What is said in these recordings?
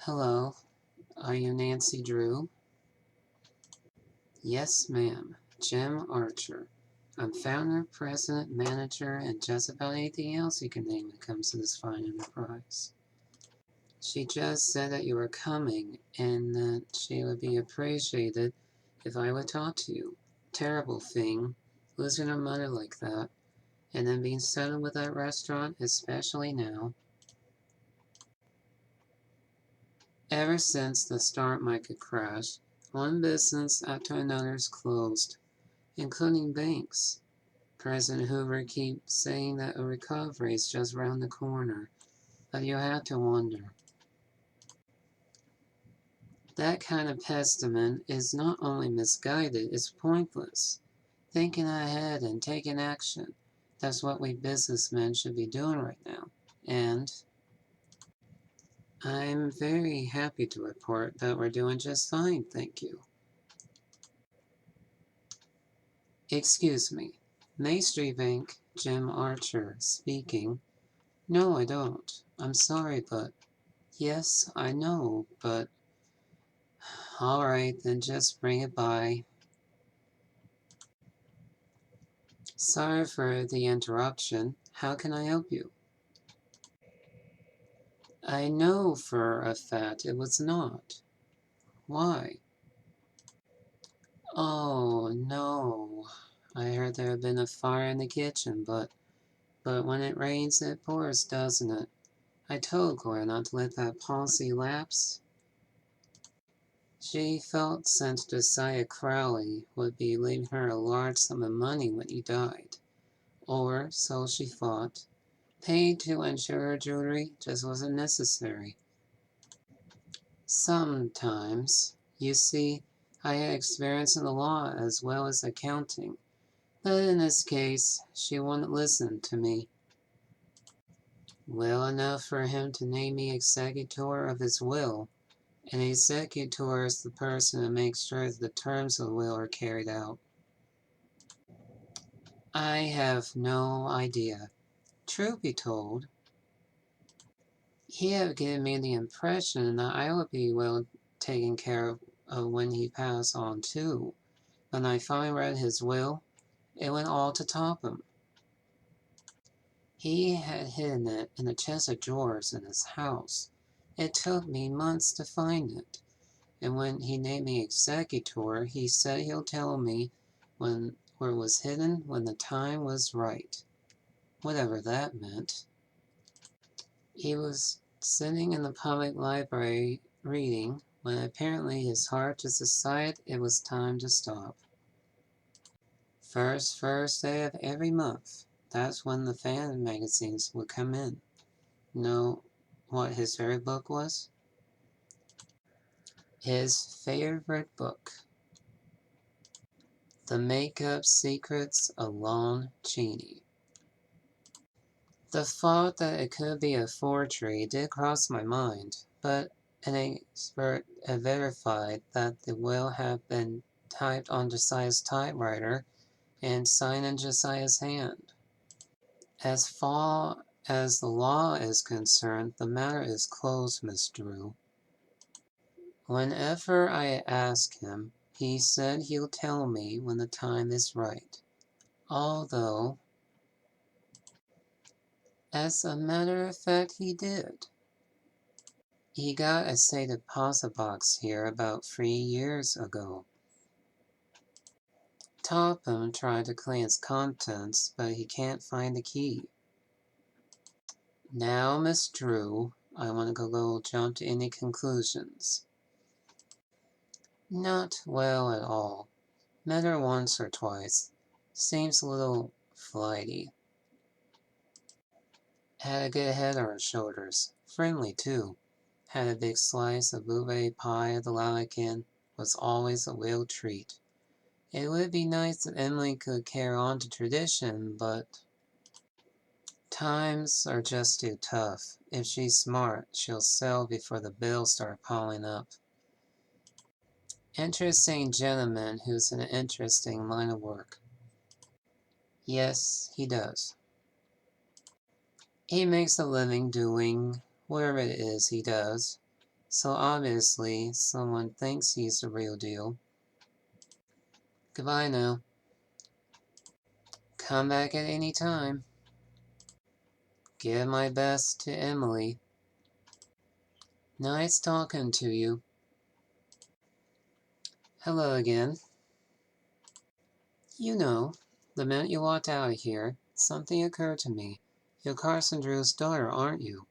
Hello, are you Nancy Drew? Yes, ma'am. Jim Archer. I'm founder, president, manager, and just about anything else you can name when it comes to this fine enterprise. She just said that you were coming and that she would be appreciated if I would talk to you. Terrible thing, losing her mother like that, and then being settled with that restaurant, especially now. Ever since the stock market crash, one business after another's closed, including banks. President Hoover keeps saying that a recovery is just around the corner, but you have to wonder. That kind of pessimism is not only misguided, it's pointless. Thinking ahead and taking action. That's what we businessmen should be doing right now. And I'm very happy to report that we're doing just fine, thank you. Excuse me. Main Street Bank, Jim Archer speaking. No, I don't. I'm sorry, but... Yes, I know, but... Alright, then just bring it by. Sorry for the interruption. How can I help you? I know for a fact it was not. Why? Oh, no. I heard there had been a fire in the kitchen, but when it rains, it pours, doesn't it? I told Gloria not to let that policy lapse. She felt since Josiah Crowley would be leaving her a large sum of money when he died. Or, so she thought, paid to insure her jewelry just wasn't necessary. Sometimes, you see, I had experience in the law as well as accounting, but in this case, she wouldn't listen to me. Well enough for him to name me executor of his will. An executor is the person who makes sure that the terms of the will are carried out. I have no idea. Truth be told, he had given me the impression that I would be well taken care of when he passed on too. When I finally read his will, it went all to top him. He had hidden it in a chest of drawers in his house. It took me months to find it. And when he named me executor, he said he'll tell me where it was hidden when the time was right. Whatever that meant. He was sitting in the public library reading when apparently his heart just decided it was time to stop. First Thursday of every month. That's when the fan magazines would come in. Know what his favorite book was? His favorite book. The Makeup Secrets of Lon Chaney. The thought that it could be a forgery did cross my mind, but an expert had verified that the will had been typed on Josiah's typewriter and signed in Josiah's hand. As far as the law is concerned, the matter is closed, Miss Drew. Whenever I ask him, he said he'll tell me when the time is right. Although, as a matter of fact, he did. He got a safe deposit box here about 3 years ago. Topham tried to clean its contents, but he can't find the key. Now, Miss Drew, I want to go jump to any conclusions. Not well at all. Met her once or twice. Seems a little flighty. Had a good head on her shoulders. Friendly, too. Had a big slice of blueberry pie at the Lalakin. Was always a real treat. It would be nice if Emily could carry on the tradition, but times are just too tough. If she's smart, she'll sell before the bills start piling up. Interesting gentleman who's in an interesting line of work. Yes, he does. He makes a living doing whatever it is he does. So obviously, someone thinks he's the real deal. Goodbye now. Come back at any time. Give my best to Emily. Nice talking to you. Hello again. You know, the minute you walked out of here, something occurred to me. You're Carson Drew's daughter, aren't you?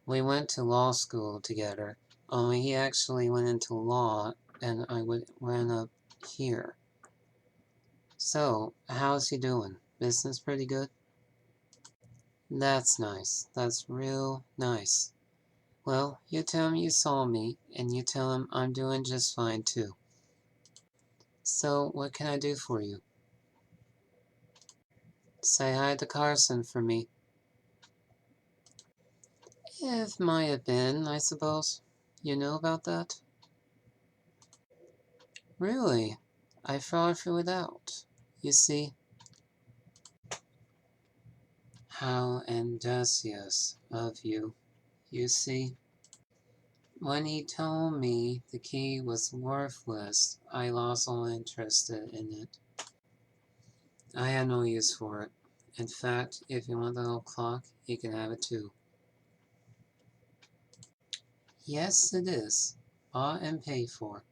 We went to law school together, only he actually went into law and I went up here. So, how's he doing? Business pretty good? That's nice. That's real nice. Well, you tell him you saw me, and you tell him I'm doing just fine too. So, what can I do for you? Say hi to Carson for me. It might have been, I suppose. You know about that? Really? I thought you it out. You see? How audacious of you. You see? When he told me the key was worthless, I lost all interest in it. I had no use for it. In fact, if you want the little clock, you can have it too. Yes, it is. Bought and paid for.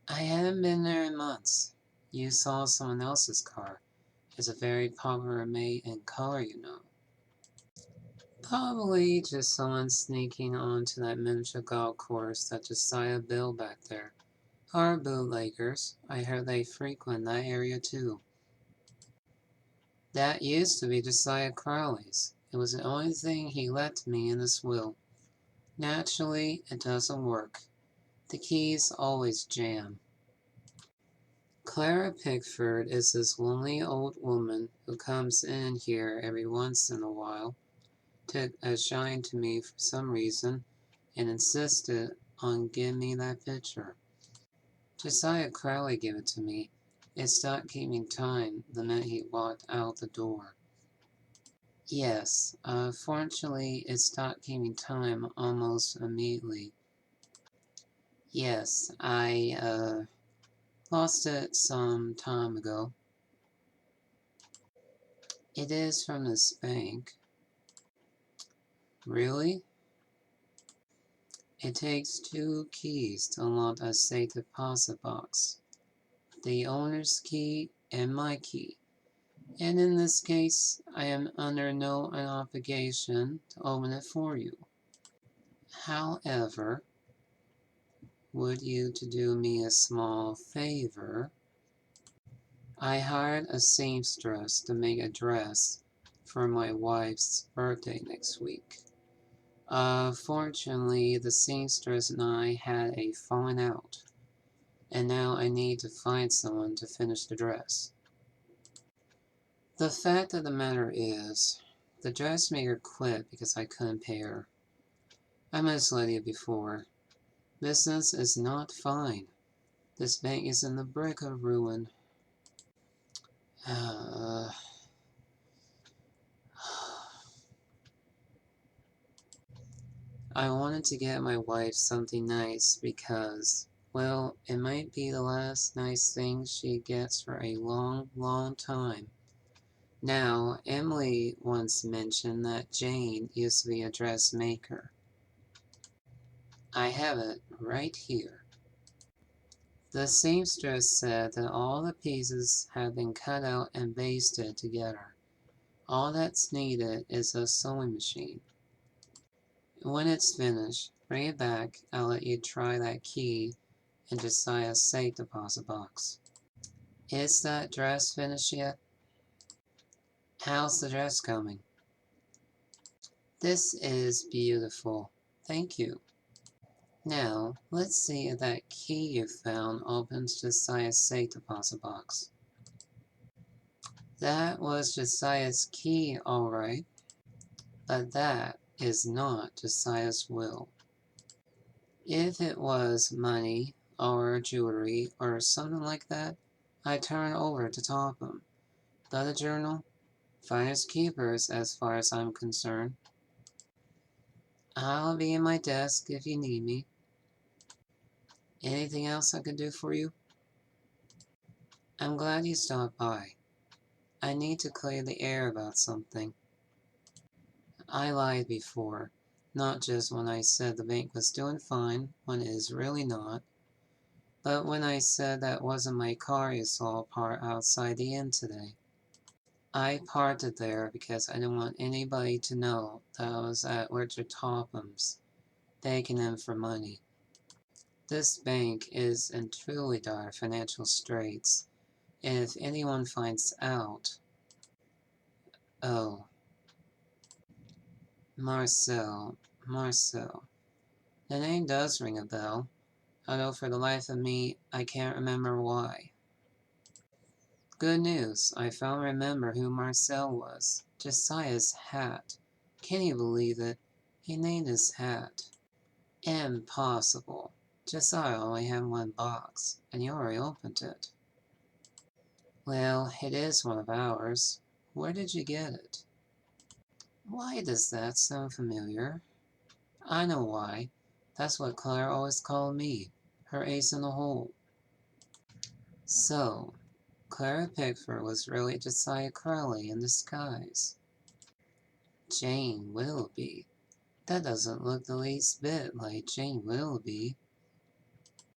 I hadn't been there in months. You saw someone else's car. It's a very popular make and color, you know. Probably just someone sneaking onto that miniature golf course that Josiah built back there. Our bootleggers. I heard they frequent that area too. That used to be Josiah Crowley's. It was the only thing he left me in his will. Naturally, it doesn't work. The keys always jam. Clara Pickford is this lonely old woman who comes in here every once in a while, took a shine to me for some reason, and insisted on giving me that picture. Josiah Crowley gave it to me. It stopped keeping time the minute he walked out the door. Yes, fortunately it stopped keeping time almost immediately. Yes, I lost it some time ago. It is from this bank. Really? It takes 2 keys to unlock a safe deposit box. The owner's key and my key. And in this case, I am under no obligation to open it for you. However, would you to do me a small favor? I hired a seamstress to make a dress for my wife's birthday next week. Fortunately, the seamstress and I had a falling out, and now I need to find someone to finish the dress. The fact of the matter is, the dressmaker quit because I couldn't pay her. I misled you before. Business is not fine. This bank is in the brink of ruin. I wanted to get my wife something nice because, well, it might be the last nice thing she gets for a long, long time. Now, Emily once mentioned that Jane used to be a dressmaker. I have it right here. The seamstress said that all the pieces have been cut out and basted together. All that's needed is a sewing machine. When it's finished, bring it back. I'll let you try that key in Josiah's safe deposit box. Is that dress finished yet? How's the dress coming? This is beautiful. Thank you. Now, let's see if that key you found opens Josiah's safe deposit box. That was Josiah's key, all right, but that is not Josiah's will. If it was money or jewelry or something like that, I'd turn over to Topham. But a journal? Finders keepers as far as I'm concerned. I'll be in my desk if you need me. Anything else I can do for you? I'm glad you stopped by. I need to clear the air about something. I lied before, not just when I said the bank was doing fine when it is really not, but when I said that wasn't my car you saw parked outside the inn today. I parked it there because I didn't want anybody to know that I was at Richard Topham's, begging him for money. This bank is in truly dire financial straits, and if anyone finds out... Oh, Marcel. Marcel. The name does ring a bell, although for the life of me, I can't remember why. Good news, I finally remember who Marcel was. Josiah's hat. Can you believe it? He named his hat. Impossible. Josiah only had one box, and you already opened it. Well, it is one of ours. Where did you get it? Why does that sound familiar? I know why. That's what Claire always called me, her ace in the hole. So, Clara Pickford was really Josiah Crowley in disguise. Jane Willoughby. That doesn't look the least bit like Jane Willoughby.